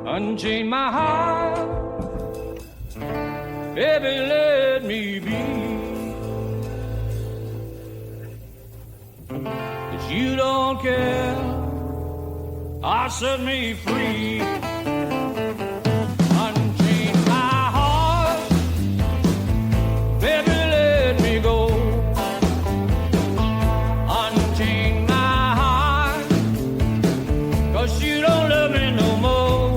Unchained my heart, baby, let me be. 'Cause you don't care, set me free. Unchain my heart, baby, let me go. Unchain my heart, 'cause you don't love me no more.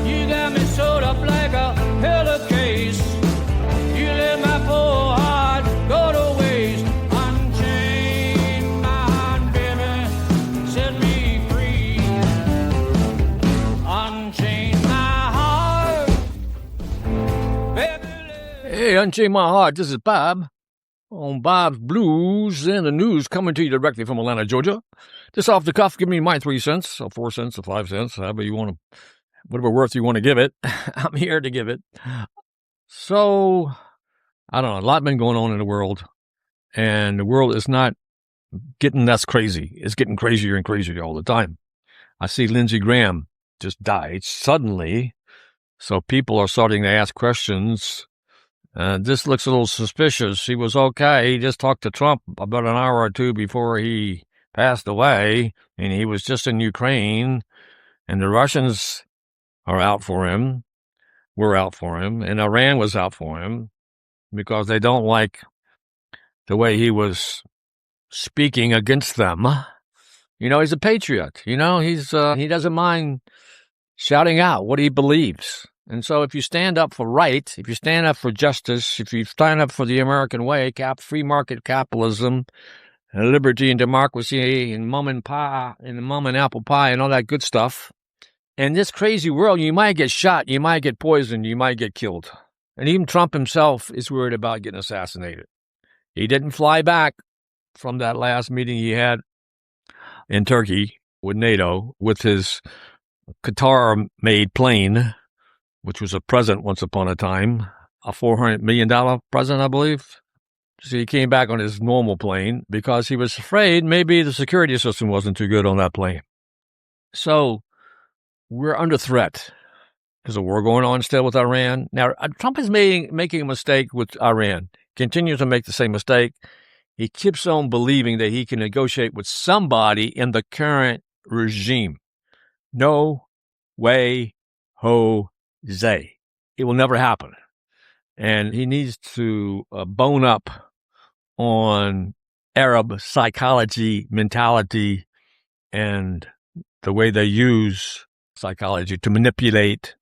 You got me sewed up like a pillowcase. You let my poor heart go to waste. Unchain my heart, baby, set me free. Unchain my heart, baby. Hey, Unchained My Heart, this is Bob on Bob's Blues and the News, coming to you directly from Atlanta, Georgia. Just off the cuff, give me my 3 cents, or 4 cents, or 5 cents, however you want to, whatever worth you want to give it. I'm here to give it. So, I don't know, a lot been going on in the world, and the world is not getting less crazy. It's getting crazier and crazier all the time. I see Lindsey Graham just died suddenly, so people are starting to ask questions. This looks a little suspicious. He was okay. He just talked to Trump about an hour or two before he passed away, and he was just in Ukraine, and the Russians are out for him, were out for him, and Iran was out for him because they don't like the way he was speaking against them. You know, he's a patriot. You know, he doesn't mind shouting out what he believes. And so if you stand up for right, if you stand up for justice, if you stand up for the American way, free market capitalism, and liberty and democracy and mom and apple pie and all that good stuff, in this crazy world, you might get shot, you might get poisoned, you might get killed. And even Trump himself is worried about getting assassinated. He didn't fly back from that last meeting he had in Turkey with NATO with his Qatar-made plane, which was a present once upon a time, a $400 million present, I believe. So he came back on his normal plane because he was afraid maybe the security system wasn't too good on that plane. So we're under threat. There's a war going on still with Iran. Now, Trump is making a mistake with Iran, continues to make the same mistake. He keeps on believing that he can negotiate with somebody in the current regime. No way, Jose. It will never happen. And he needs to bone up on Arab psychology, mentality, and the way they use psychology to manipulate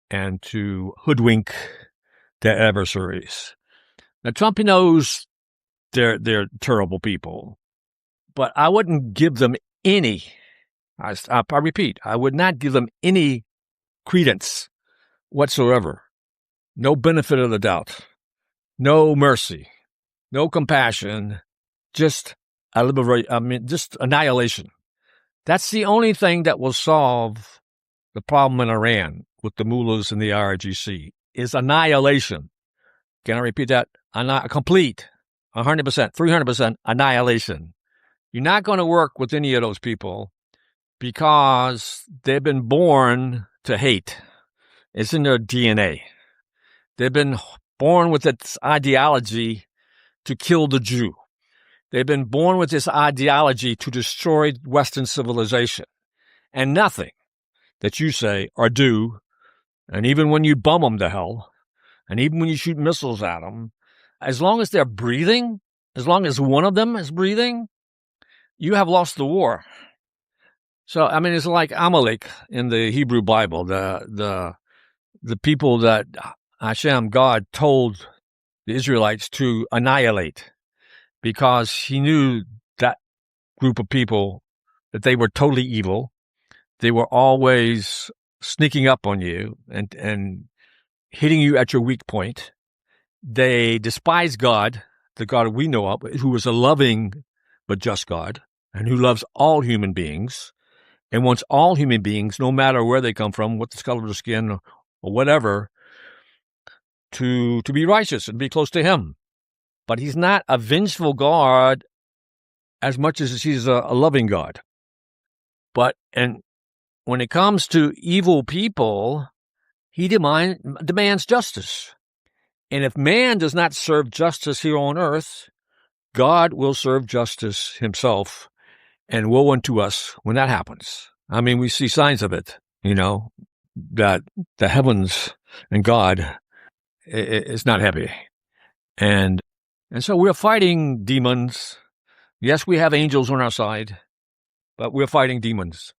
and to hoodwink their adversaries. Now, Trump knows they're terrible people, but I wouldn't give them any, I repeat, I would not give them any credence whatsoever. No benefit of the doubt. No mercy. No compassion. Just just annihilation. That's the only thing that will solve the problem in Iran with the mullahs and the IRGC is annihilation. Can I repeat that? Complete, 100%, 300% annihilation. You're not going to work with any of those people because they've been born to hate. It's in their DNA. They've been born with this ideology to kill the Jew. They've been born with this ideology to destroy Western civilization. And nothing that you say or do, and even when you bum them to hell, and even when you shoot missiles at them, as long as they're breathing, as long as one of them is breathing, you have lost the war. So, I mean, it's like Amalek in the Hebrew Bible, the people that Hashem, God, told the Israelites to annihilate because he knew that group of people, that they were totally evil. They were always sneaking up on you and hitting you at your weak point. They despised God, the God we know of, who is a loving but just God, and who loves all human beings, and wants all human beings, no matter where they come from, what the color of their skin, or whatever, to be righteous and be close to him. But he's not a vengeful God as much as he's a loving God. And when it comes to evil people, he demands justice. And if man does not serve justice here on earth, God will serve justice himself, and woe unto us when that happens. I mean, we see signs of it, that the heavens and God is not happy. And so we're fighting demons. Yes, we have angels on our side, but we're fighting demons.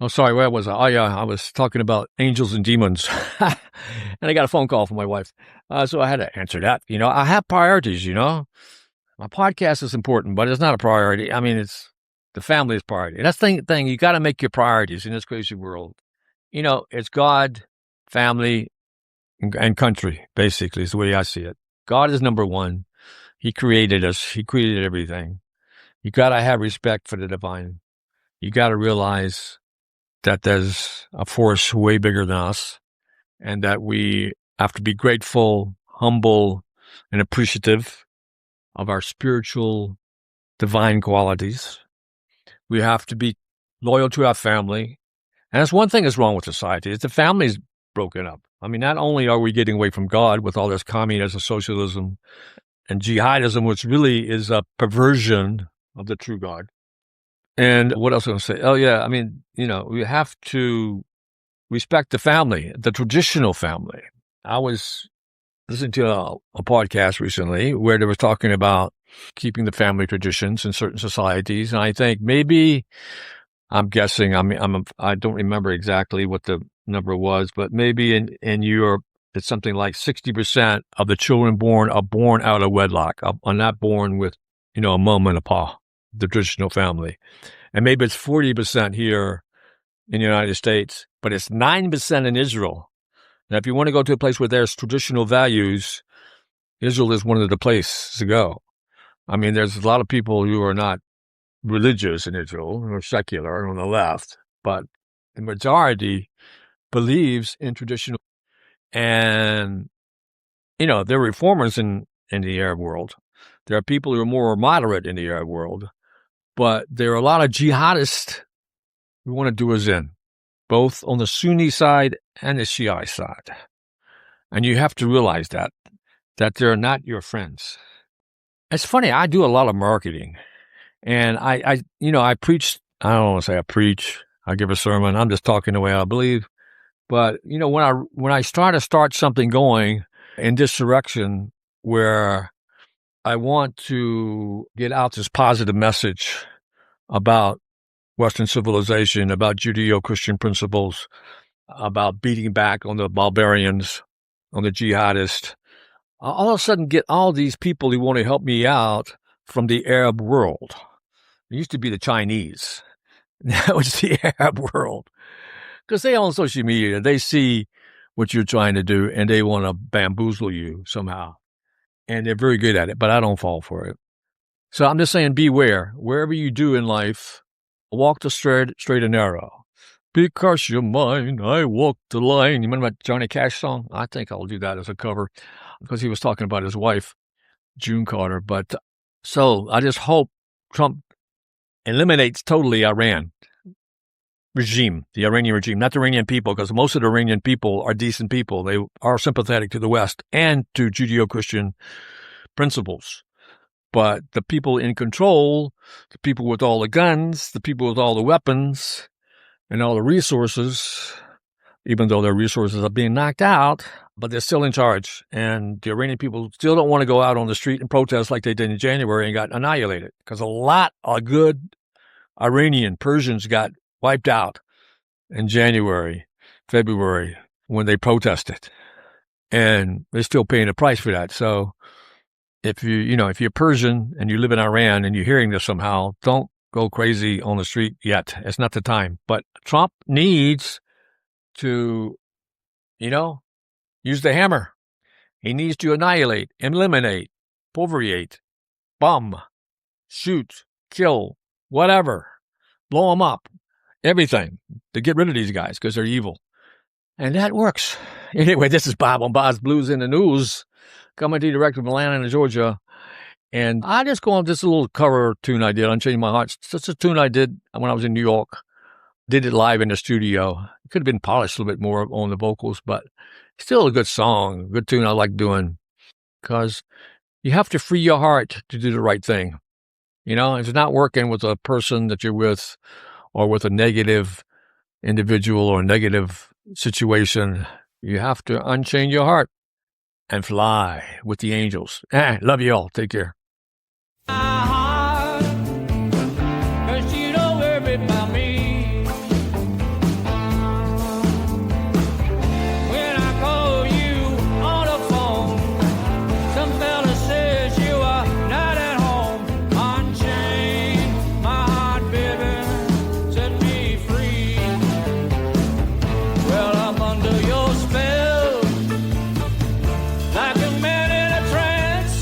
Oh, sorry, where was I? Oh, yeah, I was talking about angels and demons. And I got a phone call from my wife. So I had to answer that. I have priorities, My podcast is important, but it's not a priority. I mean, the family is priority. And that's the thing. You got to make your priorities in this crazy world. It's God, family, and country, basically, is the way I see it. God is number one. He created us. He created everything. You got to have respect for the divine. You got to realize that there's a force way bigger than us, and that we have to be grateful, humble, and appreciative of our spiritual, divine qualities. We have to be loyal to our family. And that's one thing that's wrong with society, is the family's broken up. I mean, not only are we getting away from God with all this communism, socialism, and jihadism, which really is a perversion of the true God. And what else was I going to say? Oh, yeah, I mean, we have to respect the family, the traditional family. I was listening to a podcast recently where they were talking about keeping the family traditions in certain societies. And I think maybe, I'm guessing, I don't remember exactly what the number was, but maybe in Europe, it's something like 60% of the children born are born out of wedlock, are not born with, a mom and a pa, the traditional family. And maybe it's 40% here in the United States, but it's 9% in Israel. Now, if you want to go to a place where there's traditional values, Israel is one of the places to go. I mean, there's a lot of people who are not religious in Israel or secular on the left, but the majority believes in traditional. And, there are reformers in the Arab world. There are people who are more moderate in the Arab world, but there are a lot of jihadists who want to do us in, both on the Sunni side and the Shia side. And you have to realize that they're not your friends. It's funny, I do a lot of marketing, and I preach. I don't want to say I preach. I give a sermon. I'm just talking the way I believe. But, when I start something going in this direction where I want to get out this positive message about Western civilization, about Judeo-Christian principles, about beating back on the barbarians, on the jihadists, all of a sudden get all these people who want to help me out from the Arab world. It used to be the Chinese. Now it's the Arab world. Because they on social media, they see what you're trying to do, and they want to bamboozle you somehow. And they're very good at it, but I don't fall for it. So I'm just saying, beware. Wherever you do in life, walk the straight and narrow. Because you're mine, I walk the line. You remember that Johnny Cash song? I think I'll do that as a cover, because he was talking about his wife, June Carter. But so I just hope Trump eliminates totally Iran regime, the Iranian regime, not the Iranian people, because most of the Iranian people are decent people. They are sympathetic to the West and to Judeo-Christian principles. But the people in control, the people with all the guns, the people with all the weapons and all the resources, even though their resources are being knocked out, but they're still in charge. And the Iranian people still don't want to go out on the street and protest like they did in January and got annihilated, because a lot of good Iranian Persians got wiped out in January, February, when they protested. And they're still paying the price for that. So if you're Persian and you live in Iran and you're hearing this somehow, don't go crazy on the street yet. It's not the time. But Trump needs to, use the hammer. He needs to annihilate, eliminate, pulverate, bomb, shoot, kill, whatever, blow them up, everything, to get rid of these guys because they're evil. And that works. Anyway, this is Bob on Bob's Blues in the News, coming to you direct from Atlanta, Georgia. And I just go on this little cover tune I did, Unchanged My Heart. It's just a tune I did when I was in New York. did it live in the studio. It could have been polished a little bit more on the vocals, but still a good song, good tune I like doing, because you have to free your heart to do the right thing. You know, it's not working with a person that you're with or with a negative individual or a negative situation. You have to unchain your heart and fly with the angels. Love you all. Take care. My heart, 'cause you don't worry about me. When I call you on the phone, some fella says you are not at home. Unchained my heart, baby, set me free. Well, I'm under your spell, like a man in a trance.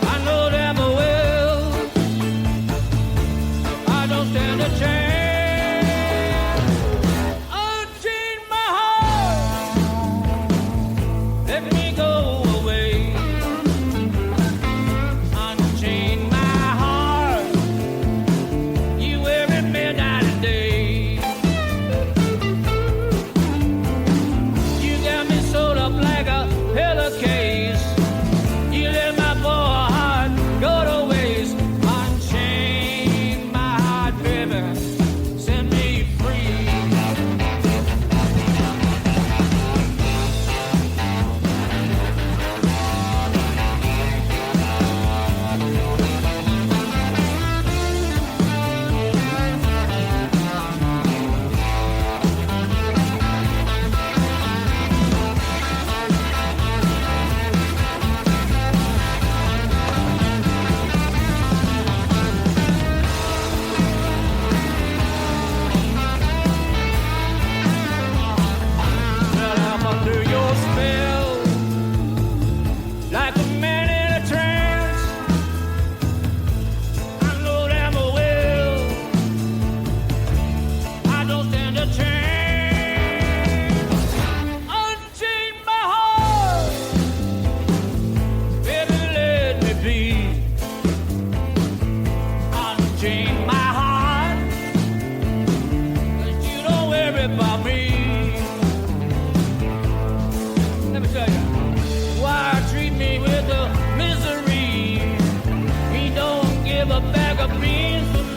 I know damn well I don't stand a chance. Unchain my heart, let me go away. Unchain my heart, you wear it midnight and day. You got me sewed up like a pillowcase. You let my poor heart go to waste. Unchain my heart, baby, set me free. Well, I'm under your spell, like a man in a trance. I know damn well I don't stand a chance. Unchain my heart, baby, let me be. Unchain my heart, 'cause you don't worry about me. Let me tell you why treat me with the misery. He don't give a bag of beans for me.